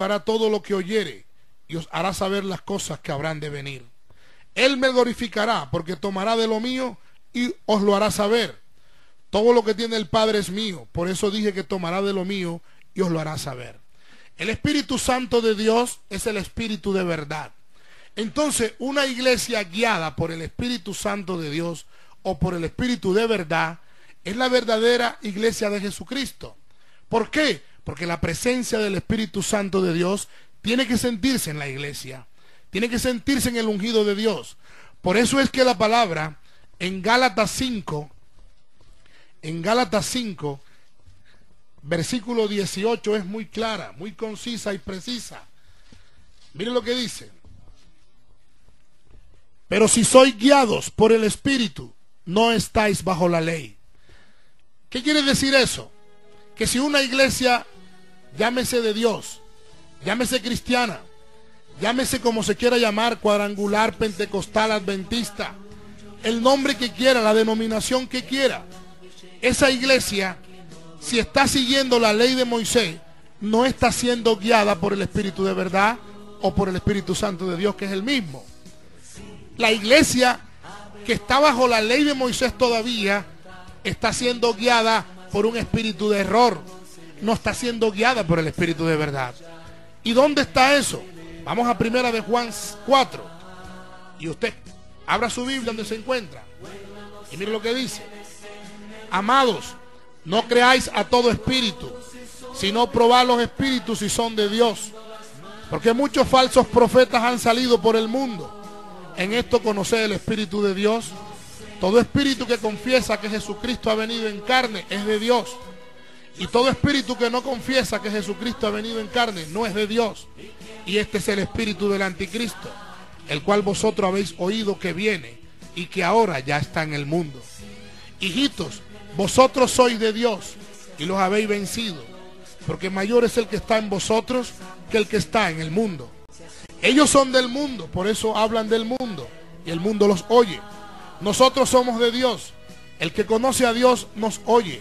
hará todo lo que oyere, y os hará saber las cosas que habrán de venir. Él me glorificará, porque tomará de lo mío y os lo hará saber. Todo lo que tiene el Padre es mío, por eso dije que tomará de lo mío y os lo hará saber. El Espíritu Santo de Dios es el Espíritu de verdad. Entonces, una iglesia guiada por el Espíritu Santo de Dios o por el Espíritu de verdad es la verdadera iglesia de Jesucristo. ¿Por qué? Porque la presencia del Espíritu Santo de Dios tiene que sentirse en la iglesia, tiene que sentirse en el ungido de Dios. Por eso es que la palabra en Gálatas 5, versículo 18 es muy clara, muy concisa y precisa. Miren lo que dice: pero si sois guiados por el Espíritu, no estáis bajo la ley. ¿Qué quiere decir eso? Que si una iglesia, llámese de Dios, llámese cristiana, llámese como se quiera llamar, cuadrangular, pentecostal, adventista, el nombre que quiera, la denominación que quiera, esa iglesia, si está siguiendo la ley de Moisés, no está siendo guiada por el Espíritu de verdad o por el Espíritu Santo de Dios, que es el mismo. La iglesia que está bajo la ley de Moisés todavía está siendo guiada por un espíritu de error, no está siendo guiada por el Espíritu de verdad. ¿Y dónde está eso? Vamos a primera de Juan 4 y usted abra su Biblia donde se encuentra y mire lo que dice: amados, no creáis a todo espíritu, sino probad los espíritus si son de Dios, porque muchos falsos profetas han salido por el mundo. En esto conoced el Espíritu de Dios. Todo espíritu que confiesa que Jesucristo ha venido en carne es de Dios, y todo espíritu que no confiesa que Jesucristo ha venido en carne no es de Dios. Y este es el espíritu del anticristo, el cual vosotros habéis oído que viene y que ahora ya está en el mundo. Hijitos, vosotros sois de Dios y los habéis vencido, porque mayor es el que está en vosotros que el que está en el mundo. Ellos son del mundo, por eso hablan del mundo, y el mundo los oye. Nosotros somos de Dios. El que conoce a Dios nos oye.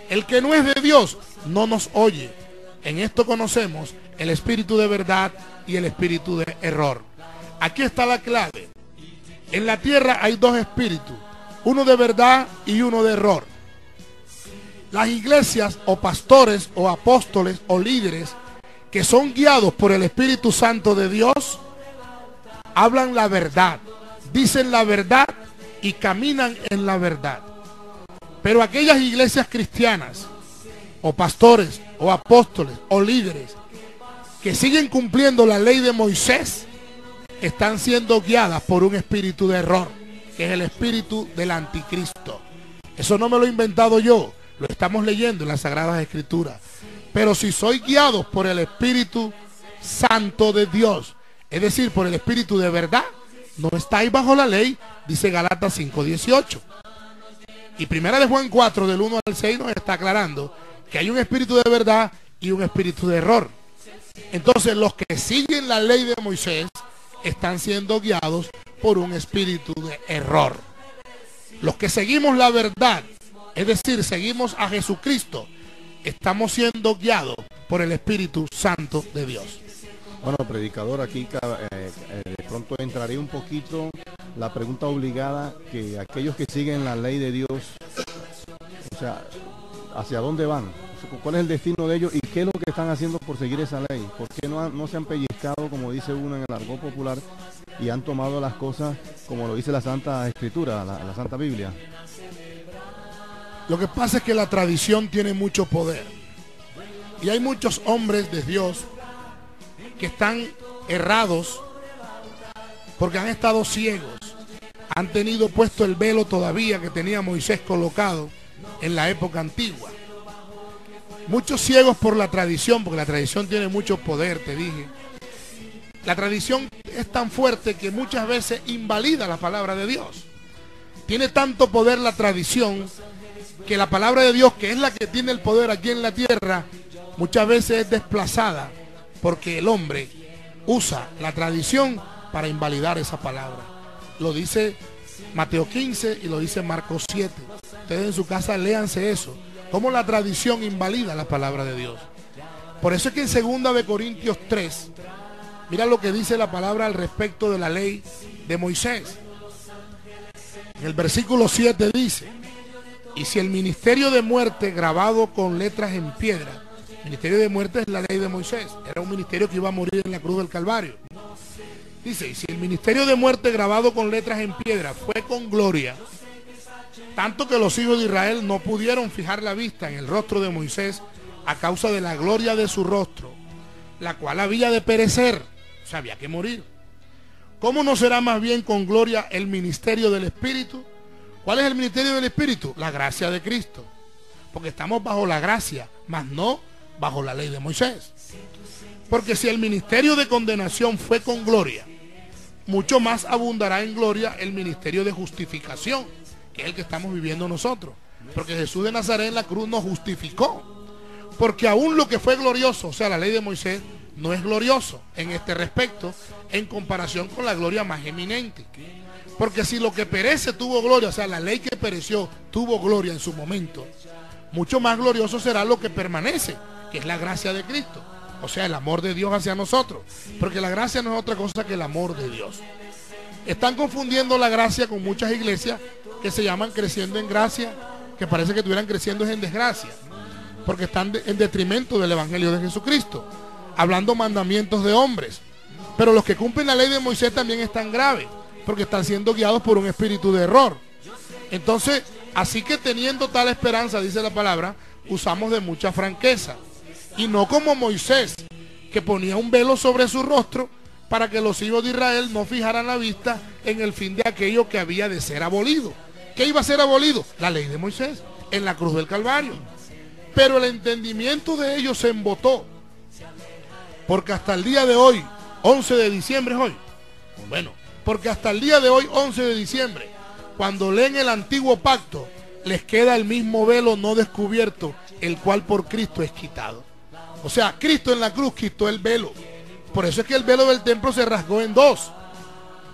El que no es de Dios no nos oye. En esto conocemos el espíritu de verdad y el espíritu de error. Aquí está la clave. En la tierra hay dos espíritus, uno de verdad y uno de error. Las iglesias o pastores o apóstoles o líderes que son guiados por el Espíritu Santo de Dios hablan la verdad, dicen la verdad y caminan en la verdad. Pero aquellas iglesias cristianas o pastores o apóstoles o líderes que siguen cumpliendo la ley de Moisés están siendo guiadas por un espíritu de error, que es el espíritu del anticristo. Eso no me lo he inventado yo, lo estamos leyendo en las Sagradas Escrituras. Pero si sois guiados por el Espíritu Santo de Dios, es decir, por el Espíritu de verdad, no estáis bajo la ley, dice Gálatas 5:18. Y primera de Juan 4, del 1 al 6, nos está aclarando que hay un espíritu de verdad y un espíritu de error. Entonces, los que siguen la ley de Moisés están siendo guiados por un espíritu de error. Los que seguimos la verdad, es decir, seguimos a Jesucristo, estamos siendo guiados por el Espíritu Santo de Dios. Bueno, predicador, aquí de pronto entraría un poquito la pregunta obligada, que aquellos que siguen la ley de Dios, o sea, ¿hacia dónde van? ¿Cuál es el destino de ellos y qué es lo que están haciendo por seguir esa ley? ¿Por qué no se han pellizcado, como dice uno en el argot popular, y han tomado las cosas como lo dice la Santa Escritura, la Santa Biblia? Lo que pasa es que la tradición tiene mucho poder. Y hay muchos hombres de Dios que están errados porque han estado ciegos. Han tenido puesto el velo todavía que tenía Moisés colocado en la época antigua. Muchos ciegos por la tradición, porque la tradición tiene mucho poder, te dije. La tradición es tan fuerte que muchas veces invalida la palabra de Dios. Tiene tanto poder la tradición que la palabra de Dios, que es la que tiene el poder aquí en la tierra, muchas veces es desplazada porque el hombre usa la tradición para invalidar esa palabra. Lo dice Mateo 15 y lo dice Marcos 7. Ustedes en su casa léanse eso, cómo la tradición invalida la palabra de Dios. Por eso es que en 2 Corintios 3, mira lo que dice la palabra al respecto de la ley de Moisés. En el versículo 7 dice: y si el ministerio de muerte grabado con letras en piedra, el ministerio de muerte es la ley de Moisés, era un ministerio que iba a morir en la cruz del Calvario. Dice: y si el ministerio de muerte grabado con letras en piedra fue con gloria, tanto que los hijos de Israel no pudieron fijar la vista en el rostro de Moisés a causa de la gloria de su rostro, la cual había de perecer, o sea, había que morir. ¿Cómo no será más bien con gloria el ministerio del Espíritu? ¿Cuál es el ministerio del Espíritu? La gracia de Cristo. Porque estamos bajo la gracia, mas no bajo la ley de Moisés. Porque si el ministerio de condenación fue con gloria, mucho más abundará en gloria el ministerio de justificación, que es el que estamos viviendo nosotros. Porque Jesús de Nazaret en la cruz nos justificó. Porque aún lo que fue glorioso, o sea, la ley de Moisés, no es glorioso en este respecto, en comparación con la gloria más eminente. Porque si lo que perece tuvo gloria, o sea, la ley que pereció tuvo gloria en su momento, mucho más glorioso será lo que permanece, que es la gracia de Cristo, o sea, el amor de Dios hacia nosotros. Porque la gracia no es otra cosa que el amor de Dios. Están confundiendo la gracia con muchas iglesias que se llaman creciendo en gracia, que parece que estuvieran creciendo en desgracia, porque están en detrimento del evangelio de Jesucristo, hablando mandamientos de hombres. Pero los que cumplen la ley de Moisés también están graves, porque están siendo guiados por un espíritu de error. Entonces, así que teniendo tal esperanza, dice la palabra, usamos de mucha franqueza, y no como Moisés, que ponía un velo sobre su rostro para que los hijos de Israel no fijaran la vista en el fin de aquello que había de ser abolido. ¿Qué iba a ser abolido? La ley de Moisés en la cruz del Calvario. Pero el entendimiento de ellos se embotó, porque hasta el día de hoy, 11 de diciembre es hoy, bueno, porque hasta el día de hoy, 11 de diciembre, cuando leen el antiguo pacto, les queda el mismo velo no descubierto, el cual por Cristo es quitado. O sea, Cristo en la cruz quitó el velo. Por eso es que el velo del templo se rasgó en dos.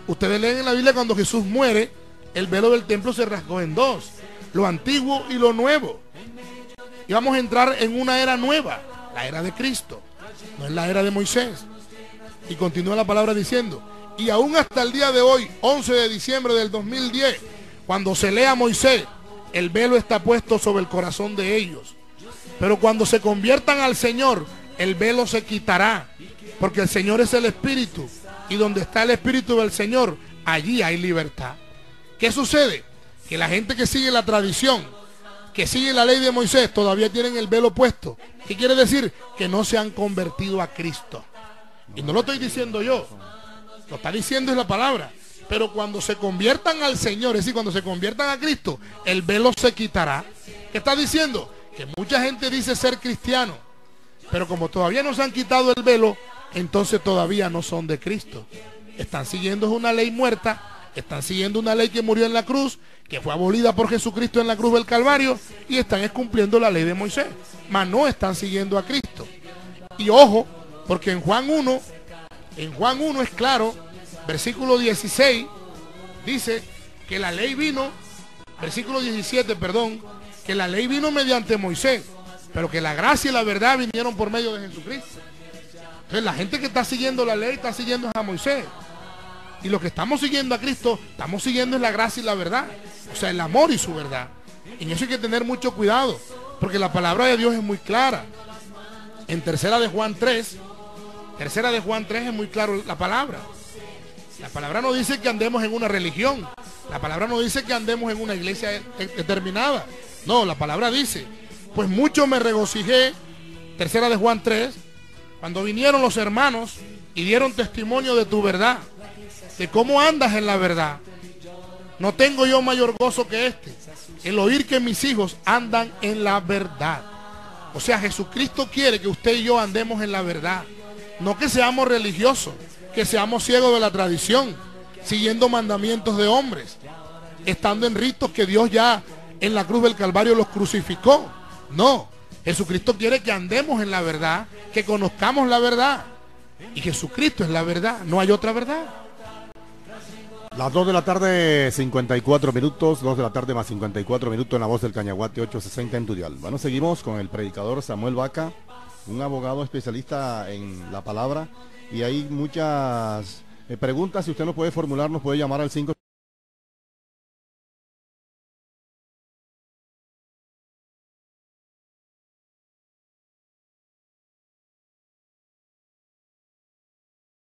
Ustedes leen en la Biblia cuando Jesús muere, el velo del templo se rasgó en dos, lo antiguo y lo nuevo. Y vamos a entrar en una era nueva, la era de Cristo, no es la era de Moisés. Y continúa la palabra diciendo: y aún hasta el día de hoy, 11 de diciembre del 2010, cuando se lea Moisés, el velo está puesto sobre el corazón de ellos. Pero cuando se conviertan al Señor, el velo se quitará, porque el Señor es el Espíritu, y donde está el Espíritu del Señor, allí hay libertad. ¿Qué sucede? Que la gente que sigue la tradición, que sigue la ley de Moisés, todavía tienen el velo puesto. ¿Qué quiere decir? Que no se han convertido a Cristo. Y no lo estoy diciendo yo, lo está diciendo es la palabra. Pero cuando se conviertan al Señor, es decir, cuando se conviertan a Cristo, el velo se quitará. ¿Qué está diciendo? Que mucha gente dice ser cristiano, pero como todavía no se han quitado el velo, entonces todavía no son de Cristo. Están siguiendo una ley muerta, están siguiendo una ley que murió en la cruz, que fue abolida por Jesucristo en la cruz del Calvario, y están cumpliendo la ley de Moisés, mas no están siguiendo a Cristo. Y ojo, porque en Juan 1 es claro, versículo 16, dice que la ley vino, versículo 17, perdón, que la ley vino mediante Moisés, pero que la gracia y la verdad vinieron por medio de Jesucristo. Entonces la gente que está siguiendo la ley está siguiendo a Moisés, y los que estamos siguiendo a Cristo, estamos siguiendo la gracia y la verdad, o sea, el amor y su verdad. En eso hay que tener mucho cuidado, porque la palabra de Dios es muy clara. En tercera de Juan 3 es muy claro la palabra. La palabra no dice que andemos en una religión, la palabra no dice que andemos en una iglesia determinada. No, la palabra dice: pues mucho me regocijé, tercera de Juan 3, cuando vinieron los hermanos y dieron testimonio de tu verdad, de cómo andas en la verdad. No tengo yo mayor gozo que este, el oír que mis hijos andan en la verdad. O sea, Jesucristo quiere que usted y yo andemos en la verdad, no que seamos religiosos, que seamos ciegos de la tradición, siguiendo mandamientos de hombres, estando en ritos que Dios ya en la cruz del Calvario los crucificó. No, Jesucristo quiere que andemos en la verdad, que conozcamos la verdad, y Jesucristo es la verdad, no hay otra verdad. Las 2 de la tarde, 54 minutos, 2 de la tarde más 54 minutos en la voz del Cañaguate 860 en tu dial. Bueno, seguimos con el predicador Samuel Vaca un abogado especialista en la palabra, y hay muchas preguntas. Si usted no puede formular, nos puede llamar al 5